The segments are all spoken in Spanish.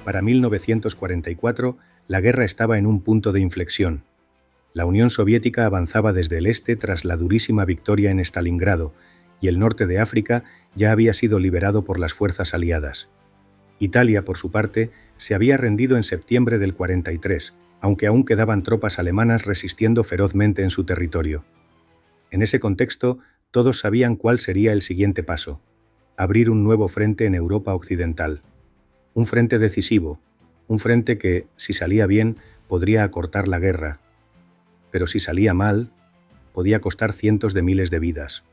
Para 1944, la guerra estaba en un punto de inflexión. La Unión Soviética avanzaba desde el este tras la durísima victoria en Stalingrado, y el norte de África ya había sido liberado por las fuerzas aliadas. Italia, por su parte, se había rendido en septiembre del 43, aunque aún quedaban tropas alemanas resistiendo ferozmente en su territorio. En ese contexto, todos sabían cuál sería el siguiente paso: abrir un nuevo frente en Europa Occidental. Un frente decisivo, un frente que, si salía bien, podría acortar la guerra, pero si salía mal, podía costar cientos de miles de vidas.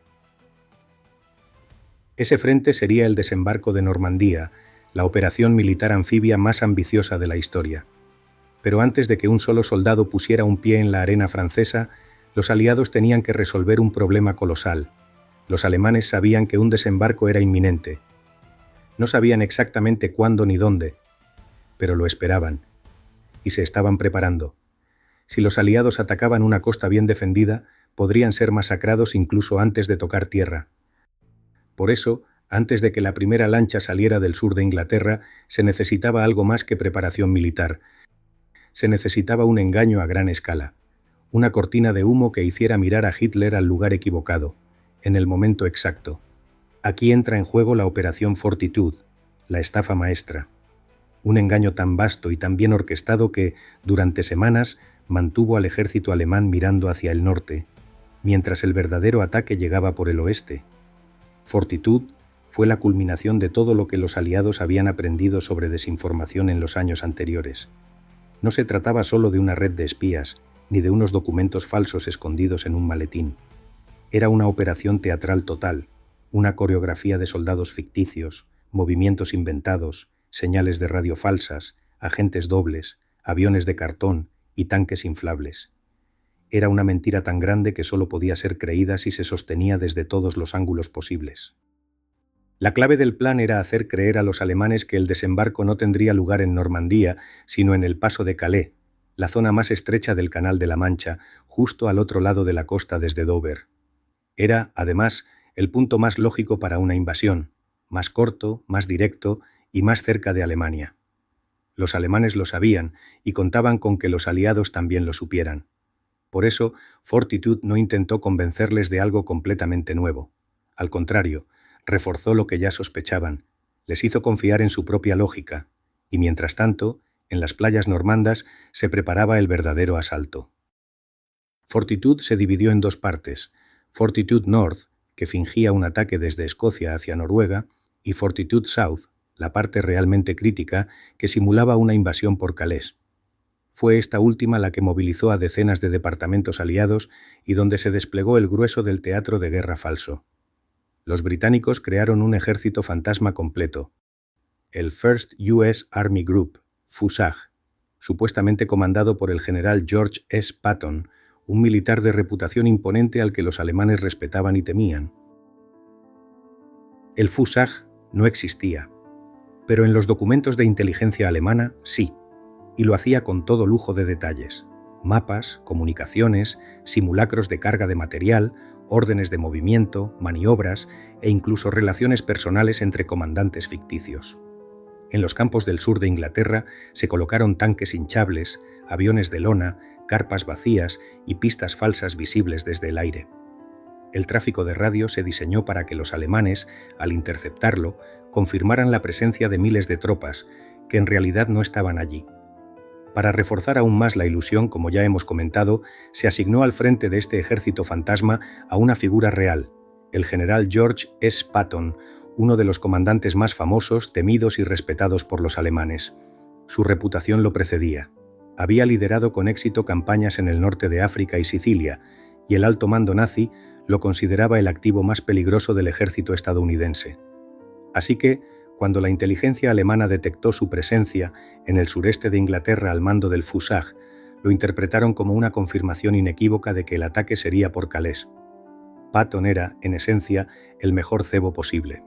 Ese frente sería el desembarco de Normandía, la operación militar anfibia más ambiciosa de la historia. Pero antes de que un solo soldado pusiera un pie en la arena francesa, los aliados tenían que resolver un problema colosal. Los alemanes sabían que un desembarco era inminente. No sabían exactamente cuándo ni dónde, pero lo esperaban, y se estaban preparando. Si los aliados atacaban una costa bien defendida, podrían ser masacrados incluso antes de tocar tierra. Por eso, antes de que la primera lancha saliera del sur de Inglaterra, se necesitaba algo más que preparación militar. Se necesitaba un engaño a gran escala, una cortina de humo que hiciera mirar a Hitler al lugar equivocado, en el momento exacto. Aquí entra en juego la Operación Fortitude, la estafa maestra. Un engaño tan vasto y tan bien orquestado que, durante semanas, mantuvo al ejército alemán mirando hacia el norte, mientras el verdadero ataque llegaba por el oeste. Fortitude fue la culminación de todo lo que los aliados habían aprendido sobre desinformación en los años anteriores. No se trataba solo de una red de espías, ni de unos documentos falsos escondidos en un maletín. Era una operación teatral total, una coreografía de soldados ficticios, movimientos inventados, señales de radio falsas, agentes dobles, aviones de cartón y tanques inflables. Era una mentira tan grande que solo podía ser creída si se sostenía desde todos los ángulos posibles. La clave del plan era hacer creer a los alemanes que el desembarco no tendría lugar en Normandía, sino en el paso de Calais, la zona más estrecha del Canal de la Mancha, justo al otro lado de la costa desde Dover. Era, además, el punto más lógico para una invasión, más corto, más directo y más cerca de Alemania. Los alemanes lo sabían y contaban con que los aliados también lo supieran. Por eso, Fortitude no intentó convencerles de algo completamente nuevo. Al contrario, reforzó lo que ya sospechaban, les hizo confiar en su propia lógica, y mientras tanto, en las playas normandas se preparaba el verdadero asalto. Fortitude se dividió en dos partes: Fortitude North, que fingía un ataque desde Escocia hacia Noruega, y Fortitude South, la parte realmente crítica, que simulaba una invasión por Calais. Fue esta última la que movilizó a decenas de departamentos aliados y donde se desplegó el grueso del teatro de guerra falso. Los británicos crearon un ejército fantasma completo, el First US Army Group, FUSAG, supuestamente comandado por el general George S. Patton, un militar de reputación imponente al que los alemanes respetaban y temían. El FUSAG no existía, pero en los documentos de inteligencia alemana sí, y lo hacía con todo lujo de detalles: mapas, comunicaciones, simulacros de carga de material, órdenes de movimiento, maniobras e incluso relaciones personales entre comandantes ficticios. En los campos del sur de Inglaterra se colocaron tanques hinchables, aviones de lona, carpas vacías y pistas falsas visibles desde el aire. El tráfico de radio se diseñó para que los alemanes, al interceptarlo, confirmaran la presencia de miles de tropas, que en realidad no estaban allí. Para reforzar aún más la ilusión, como ya hemos comentado, se asignó al frente de este ejército fantasma a una figura real, el general George S. Patton, uno de los comandantes más famosos, temidos y respetados por los alemanes. Su reputación lo precedía. Había liderado con éxito campañas en el norte de África y Sicilia, y el alto mando nazi lo consideraba el activo más peligroso del ejército estadounidense. Así que, cuando la inteligencia alemana detectó su presencia en el sureste de Inglaterra al mando del FUSAG, lo interpretaron como una confirmación inequívoca de que el ataque sería por Calais. Patton era, en esencia, el mejor cebo posible.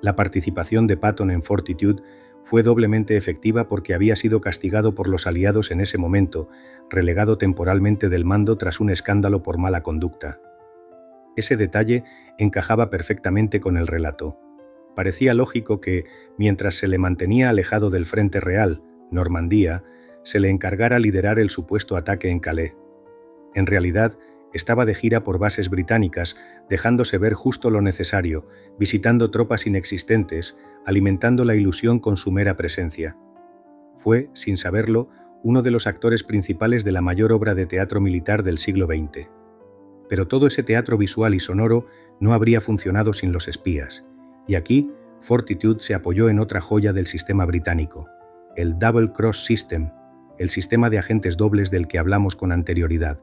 La participación de Patton en Fortitude fue doblemente efectiva porque había sido castigado por los aliados en ese momento, relegado temporalmente del mando tras un escándalo por mala conducta. Ese detalle encajaba perfectamente con el relato. Parecía lógico que, mientras se le mantenía alejado del frente real, Normandía, se le encargara liderar el supuesto ataque en Calais. En realidad, estaba de gira por bases británicas, dejándose ver justo lo necesario, visitando tropas inexistentes, alimentando la ilusión con su mera presencia. Fue, sin saberlo, uno de los actores principales de la mayor obra de teatro militar del siglo XX. Pero todo ese teatro visual y sonoro no habría funcionado sin los espías, y aquí Fortitude se apoyó en otra joya del sistema británico, el Double Cross System, el sistema de agentes dobles del que hablamos con anterioridad.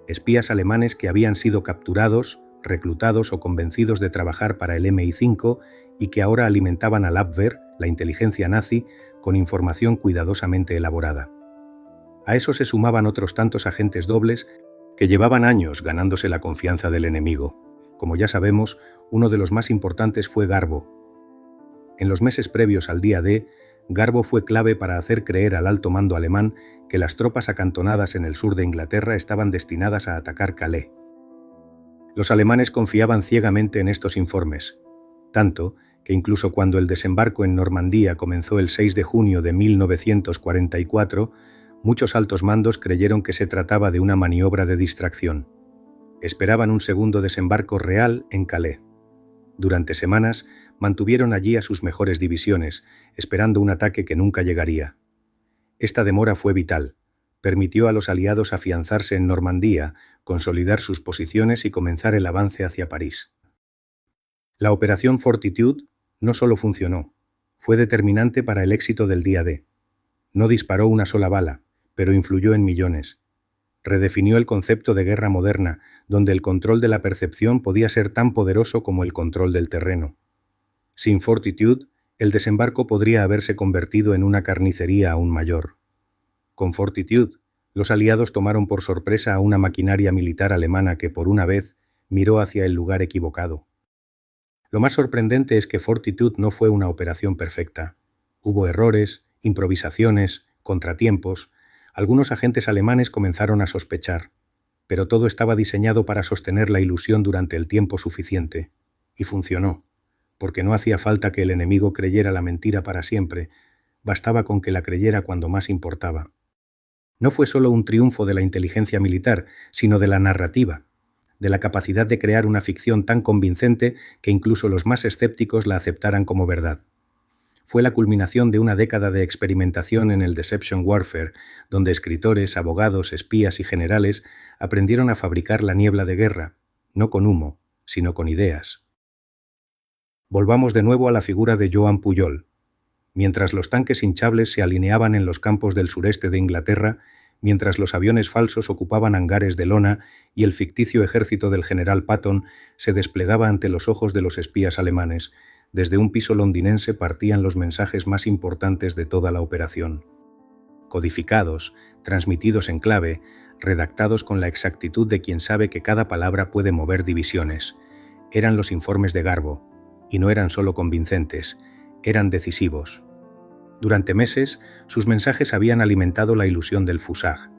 Espías alemanes que habían sido capturados, reclutados o convencidos de trabajar para el MI5 y que ahora alimentaban al Abwehr, la inteligencia nazi, con información cuidadosamente elaborada. A eso se sumaban otros tantos agentes dobles que llevaban años ganándose la confianza del enemigo. Como ya sabemos, uno de los más importantes fue Garbo. En los meses previos al día D, Garbo fue clave para hacer creer al alto mando alemán que las tropas acantonadas en el sur de Inglaterra estaban destinadas a atacar Calais. Los alemanes confiaban ciegamente en estos informes, tanto que incluso cuando el desembarco en Normandía comenzó el 6 de junio de 1944, muchos altos mandos creyeron que se trataba de una maniobra de distracción. Esperaban un segundo desembarco real en Calais. Durante semanas mantuvieron allí a sus mejores divisiones, esperando un ataque que nunca llegaría. Esta demora fue vital. Permitió a los aliados afianzarse en Normandía, consolidar sus posiciones y comenzar el avance hacia París. La Operación Fortitude no solo funcionó, fue determinante para el éxito del día D. No disparó una sola bala, pero influyó en millones. Redefinió el concepto de guerra moderna, donde el control de la percepción podía ser tan poderoso como el control del terreno. Sin Fortitude, el desembarco podría haberse convertido en una carnicería aún mayor. Con Fortitude, los aliados tomaron por sorpresa a una maquinaria militar alemana que, por una vez, miró hacia el lugar equivocado. Lo más sorprendente es que Fortitude no fue una operación perfecta. Hubo errores, improvisaciones, contratiempos. Algunos agentes alemanes comenzaron a sospechar, pero todo estaba diseñado para sostener la ilusión durante el tiempo suficiente. Y funcionó, porque no hacía falta que el enemigo creyera la mentira para siempre, bastaba con que la creyera cuando más importaba. No fue solo un triunfo de la inteligencia militar, sino de la narrativa, de la capacidad de crear una ficción tan convincente que incluso los más escépticos la aceptaran como verdad. Fue la culminación de una década de experimentación en el Deception Warfare, donde escritores, abogados, espías y generales aprendieron a fabricar la niebla de guerra, no con humo, sino con ideas. Volvamos de nuevo a la figura de Joan Pujol. Mientras los tanques hinchables se alineaban en los campos del sureste de Inglaterra, mientras los aviones falsos ocupaban hangares de lona y el ficticio ejército del general Patton se desplegaba ante los ojos de los espías alemanes, desde un piso londinense partían los mensajes más importantes de toda la operación. Codificados, transmitidos en clave, redactados con la exactitud de quien sabe que cada palabra puede mover divisiones. Eran los informes de Garbo, y no eran solo convincentes, eran decisivos. Durante meses, sus mensajes habían alimentado la ilusión del Fusag.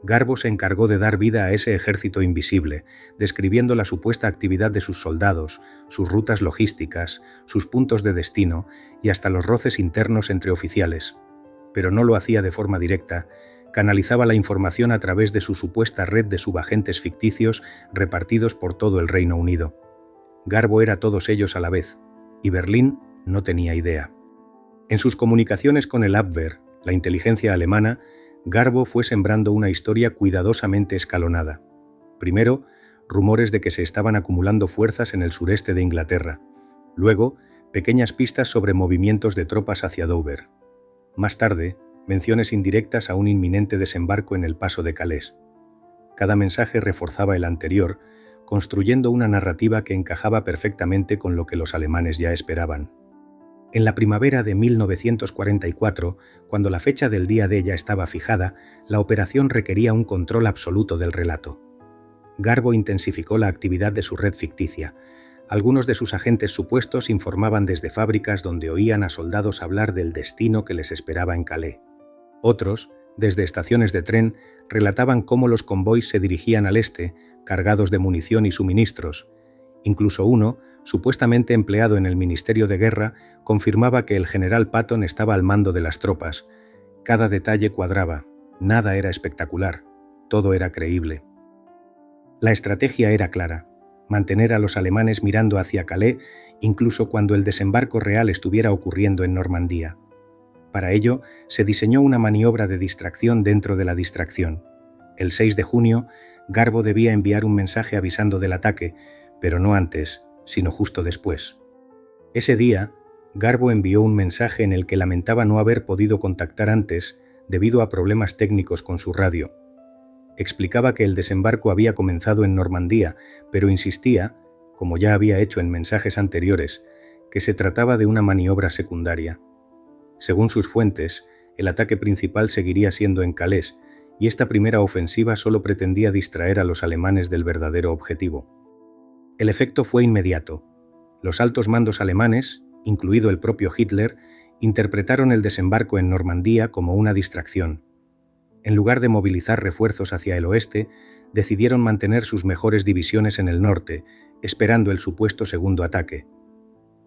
Garbo se encargó de dar vida a ese ejército invisible, describiendo la supuesta actividad de sus soldados, sus rutas logísticas, sus puntos de destino y hasta los roces internos entre oficiales. Pero no lo hacía de forma directa, canalizaba la información a través de su supuesta red de subagentes ficticios repartidos por todo el Reino Unido. Garbo era todos ellos a la vez, y Berlín no tenía idea. En sus comunicaciones con el Abwehr, la inteligencia alemana, Garbo fue sembrando una historia cuidadosamente escalonada. Primero, rumores de que se estaban acumulando fuerzas en el sureste de Inglaterra. Luego, pequeñas pistas sobre movimientos de tropas hacia Dover. Más tarde, menciones indirectas a un inminente desembarco en el paso de Calais. Cada mensaje reforzaba el anterior, construyendo una narrativa que encajaba perfectamente con lo que los alemanes ya esperaban. En la primavera de 1944, cuando la fecha del día D ya estaba fijada, la operación requería un control absoluto del relato. Garbo intensificó la actividad de su red ficticia. Algunos de sus agentes supuestos informaban desde fábricas donde oían a soldados hablar del destino que les esperaba en Calais. Otros, desde estaciones de tren, relataban cómo los convoys se dirigían al este, cargados de munición y suministros. Incluso uno, supuestamente empleado en el Ministerio de Guerra, confirmaba que el general Patton estaba al mando de las tropas. Cada detalle cuadraba, nada era espectacular, todo era creíble. La estrategia era clara: mantener a los alemanes mirando hacia Calais, incluso cuando el desembarco real estuviera ocurriendo en Normandía. Para ello, se diseñó una maniobra de distracción dentro de la distracción. El 6 de junio, Garbo debía enviar un mensaje avisando del ataque, pero no antes, sino justo después. Ese día, Garbo envió un mensaje en el que lamentaba no haber podido contactar antes debido a problemas técnicos con su radio. Explicaba que el desembarco había comenzado en Normandía, pero insistía, como ya había hecho en mensajes anteriores, que se trataba de una maniobra secundaria. Según sus fuentes, el ataque principal seguiría siendo en Calais, y esta primera ofensiva solo pretendía distraer a los alemanes del verdadero objetivo. El efecto fue inmediato. Los altos mandos alemanes, incluido el propio Hitler, interpretaron el desembarco en Normandía como una distracción. En lugar de movilizar refuerzos hacia el oeste, decidieron mantener sus mejores divisiones en el norte, esperando el supuesto segundo ataque.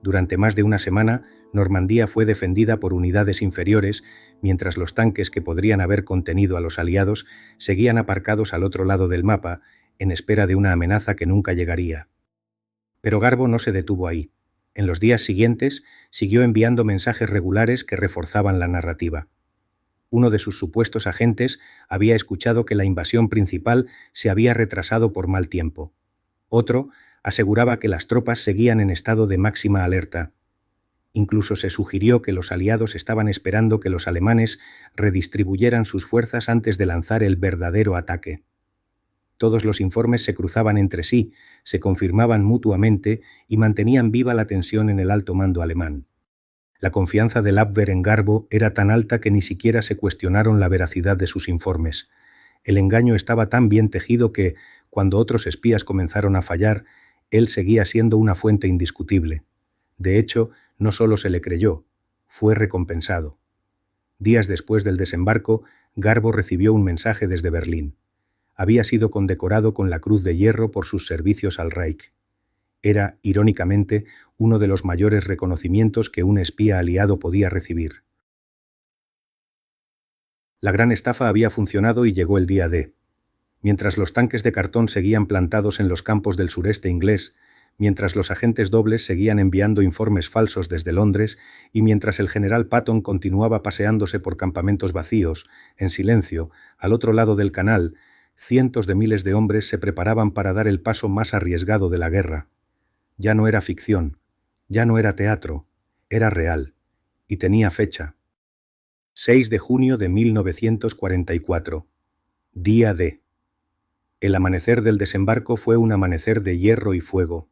Durante más de una semana, Normandía fue defendida por unidades inferiores, mientras los tanques que podrían haber contenido a los aliados seguían aparcados al otro lado del mapa, en espera de una amenaza que nunca llegaría. Pero Garbo no se detuvo ahí. En los días siguientes, siguió enviando mensajes regulares que reforzaban la narrativa. Uno de sus supuestos agentes había escuchado que la invasión principal se había retrasado por mal tiempo. Otro aseguraba que las tropas seguían en estado de máxima alerta. Incluso se sugirió que los aliados estaban esperando que los alemanes redistribuyeran sus fuerzas antes de lanzar el verdadero ataque. Todos los informes se cruzaban entre sí, se confirmaban mutuamente y mantenían viva la tensión en el alto mando alemán. La confianza del Abwehr en Garbo era tan alta que ni siquiera se cuestionaron la veracidad de sus informes. El engaño estaba tan bien tejido que, cuando otros espías comenzaron a fallar, él seguía siendo una fuente indiscutible. De hecho, no solo se le creyó, fue recompensado. Días después del desembarco, Garbo recibió un mensaje desde Berlín. Había sido condecorado con la Cruz de Hierro por sus servicios al Reich. Era, irónicamente, uno de los mayores reconocimientos que un espía aliado podía recibir. La gran estafa había funcionado y llegó el día D. Mientras los tanques de cartón seguían plantados en los campos del sureste inglés, mientras los agentes dobles seguían enviando informes falsos desde Londres y mientras el general Patton continuaba paseándose por campamentos vacíos, en silencio, al otro lado del canal, cientos de miles de hombres se preparaban para dar el paso más arriesgado de la guerra. Ya no era ficción, ya no era teatro, era real, y tenía fecha. 6 de junio de 1944. Día D. El amanecer del desembarco fue un amanecer de hierro y fuego.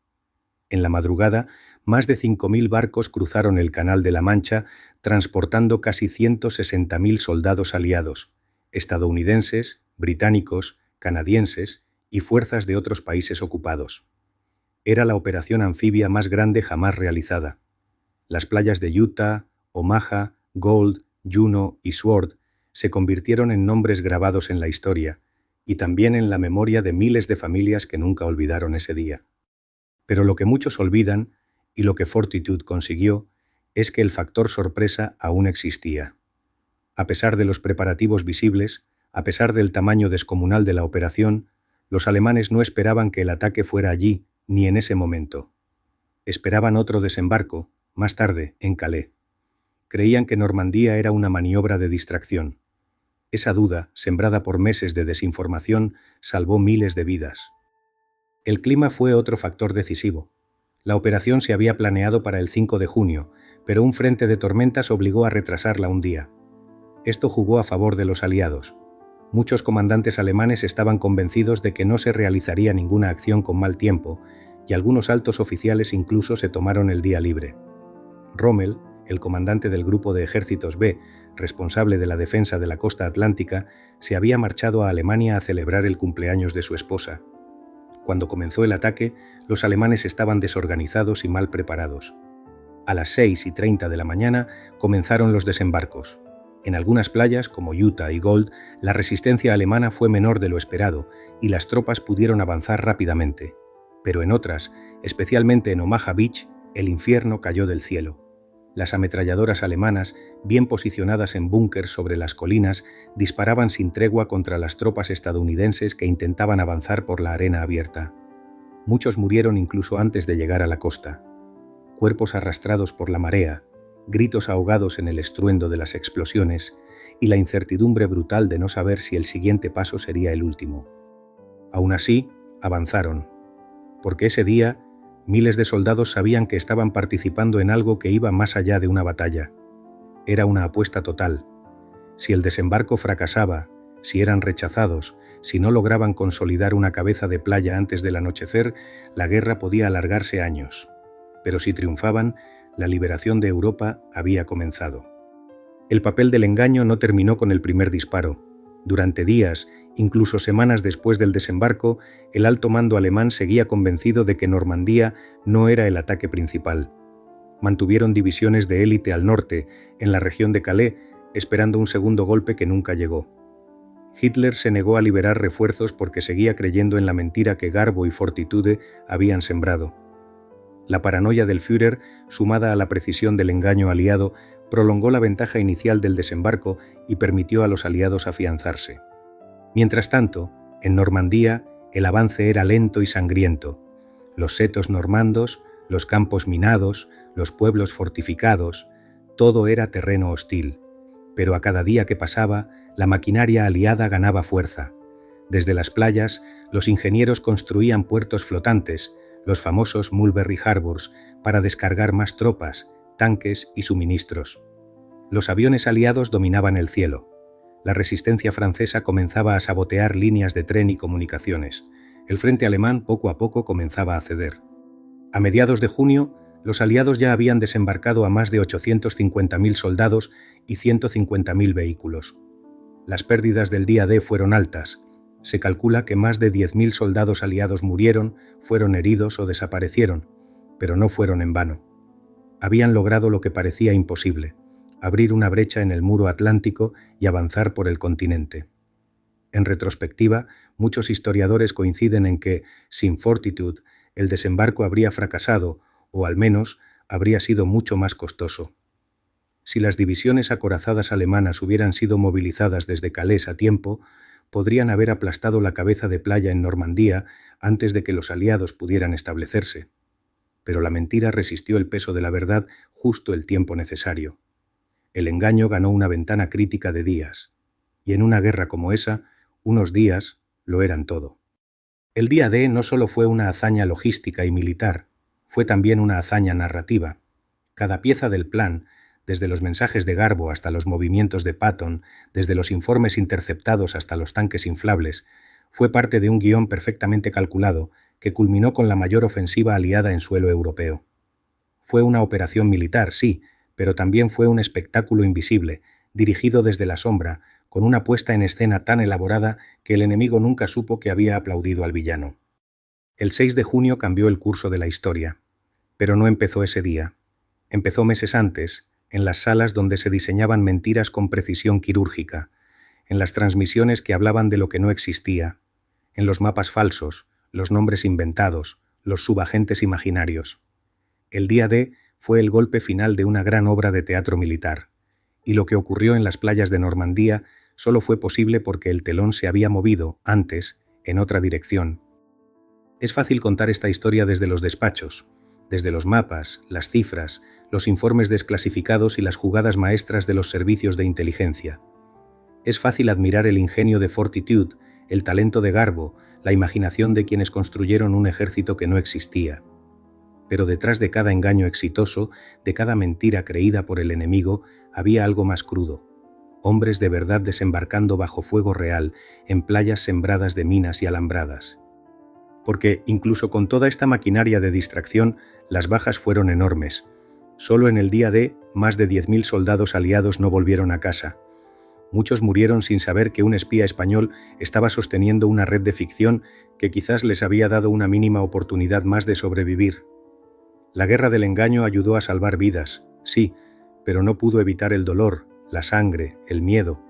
En la madrugada, más de 5.000 barcos cruzaron el Canal de la Mancha, transportando casi 160.000 soldados aliados, estadounidenses, británicos, canadienses y fuerzas de otros países ocupados. Era la operación anfibia más grande jamás realizada. Las playas de Utah, Omaha, Gold, Juno y Sword se convirtieron en nombres grabados en la historia, y también en la memoria de miles de familias que nunca olvidaron ese día. Pero lo que muchos olvidan, y lo que Fortitude consiguió, es que el factor sorpresa aún existía. A pesar de los preparativos visibles, a pesar del tamaño descomunal de la operación, los alemanes no esperaban que el ataque fuera allí, ni en ese momento. Esperaban otro desembarco, más tarde, en Calais. Creían que Normandía era una maniobra de distracción. Esa duda, sembrada por meses de desinformación, salvó miles de vidas. El clima fue otro factor decisivo. La operación se había planeado para el 5 de junio, pero un frente de tormentas obligó a retrasarla un día. Esto jugó a favor de los aliados. Muchos comandantes alemanes estaban convencidos de que no se realizaría ninguna acción con mal tiempo, y algunos altos oficiales incluso se tomaron el día libre. Rommel, el comandante del grupo de ejércitos B, responsable de la defensa de la costa atlántica, se había marchado a Alemania a celebrar el cumpleaños de su esposa. Cuando comenzó el ataque, los alemanes estaban desorganizados y mal preparados. A las 6:30 de la mañana comenzaron los desembarcos. En algunas playas, como Utah y Gold, la resistencia alemana fue menor de lo esperado y las tropas pudieron avanzar rápidamente. Pero en otras, especialmente en Omaha Beach, el infierno cayó del cielo. Las ametralladoras alemanas, bien posicionadas en búnkers sobre las colinas, disparaban sin tregua contra las tropas estadounidenses que intentaban avanzar por la arena abierta. Muchos murieron incluso antes de llegar a la costa. Cuerpos arrastrados por la marea, gritos ahogados en el estruendo de las explosiones y la incertidumbre brutal de no saber si el siguiente paso sería el último. Aún así, avanzaron, porque ese día miles de soldados sabían que estaban participando en algo que iba más allá de una batalla. Era una apuesta total. Si el desembarco fracasaba, si eran rechazados, si no lograban consolidar una cabeza de playa antes del anochecer, la guerra podía alargarse años. Pero si triunfaban, la liberación de Europa había comenzado. El papel del engaño no terminó con el primer disparo. Durante días, incluso semanas después del desembarco, el alto mando alemán seguía convencido de que Normandía no era el ataque principal. Mantuvieron divisiones de élite al norte, en la región de Calais, esperando un segundo golpe que nunca llegó. Hitler se negó a liberar refuerzos porque seguía creyendo en la mentira que Garbo y Fortitude habían sembrado. La paranoia del Führer, sumada a la precisión del engaño aliado, prolongó la ventaja inicial del desembarco y permitió a los aliados afianzarse. Mientras tanto, en Normandía, el avance era lento y sangriento. Los setos normandos, los campos minados, los pueblos fortificados, todo era terreno hostil. Pero a cada día que pasaba, la maquinaria aliada ganaba fuerza. Desde las playas, los ingenieros construían puertos flotantes, los famosos Mulberry Harbors, para descargar más tropas, tanques y suministros. Los aviones aliados dominaban el cielo. La resistencia francesa comenzaba a sabotear líneas de tren y comunicaciones. El frente alemán poco a poco comenzaba a ceder. A mediados de junio, los aliados ya habían desembarcado a más de 850.000 soldados y 150.000 vehículos. Las pérdidas del día D fueron altas. Se calcula que más de 10.000 soldados aliados murieron, fueron heridos o desaparecieron, pero no fueron en vano. Habían logrado lo que parecía imposible: abrir una brecha en el muro atlántico y avanzar por el continente. En retrospectiva, muchos historiadores coinciden en que, sin Fortitude, el desembarco habría fracasado, o al menos habría sido mucho más costoso. Si las divisiones acorazadas alemanas hubieran sido movilizadas desde Calais a tiempo, podrían haber aplastado la cabeza de playa en Normandía antes de que los aliados pudieran establecerse. Pero la mentira resistió el peso de la verdad justo el tiempo necesario. El engaño ganó una ventana crítica de días, y en una guerra como esa, unos días lo eran todo. El día D no solo fue una hazaña logística y militar, fue también una hazaña narrativa. Cada pieza del plan, desde los mensajes de Garbo hasta los movimientos de Patton, desde los informes interceptados hasta los tanques inflables, fue parte de un guión perfectamente calculado que culminó con la mayor ofensiva aliada en suelo europeo. Fue una operación militar, sí, pero también fue un espectáculo invisible, dirigido desde la sombra, con una puesta en escena tan elaborada que el enemigo nunca supo que había aplaudido al villano. El 6 de junio cambió el curso de la historia, pero no empezó ese día. Empezó meses antes, en las salas donde se diseñaban mentiras con precisión quirúrgica, en las transmisiones que hablaban de lo que no existía, en los mapas falsos, los nombres inventados, los subagentes imaginarios. El día D fue el golpe final de una gran obra de teatro militar, y lo que ocurrió en las playas de Normandía solo fue posible porque el telón se había movido, antes, en otra dirección. Es fácil contar esta historia desde los despachos, desde los mapas, las cifras, los informes desclasificados y las jugadas maestras de los servicios de inteligencia. Es fácil admirar el ingenio de Fortitude, el talento de Garbo, la imaginación de quienes construyeron un ejército que no existía. Pero detrás de cada engaño exitoso, de cada mentira creída por el enemigo, había algo más crudo. Hombres de verdad desembarcando bajo fuego real, en playas sembradas de minas y alambradas. Porque, incluso con toda esta maquinaria de distracción, las bajas fueron enormes. Solo en el día D, más de 10.000 soldados aliados no volvieron a casa. Muchos murieron sin saber que un espía español estaba sosteniendo una red de ficción que quizás les había dado una mínima oportunidad más de sobrevivir. La guerra del engaño ayudó a salvar vidas, sí, pero no pudo evitar el dolor, la sangre, el miedo.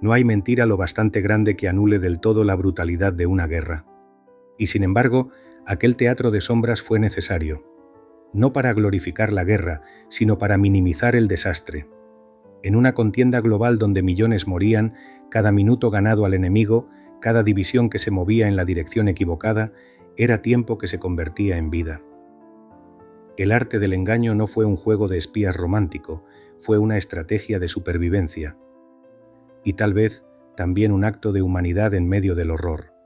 No hay mentira lo bastante grande que anule del todo la brutalidad de una guerra. Y sin embargo, aquel teatro de sombras fue necesario, no para glorificar la guerra, sino para minimizar el desastre. En una contienda global donde millones morían, cada minuto ganado al enemigo, cada división que se movía en la dirección equivocada, era tiempo que se convertía en vida. El arte del engaño no fue un juego de espías romántico, fue una estrategia de supervivencia. Y tal vez también un acto de humanidad en medio del horror.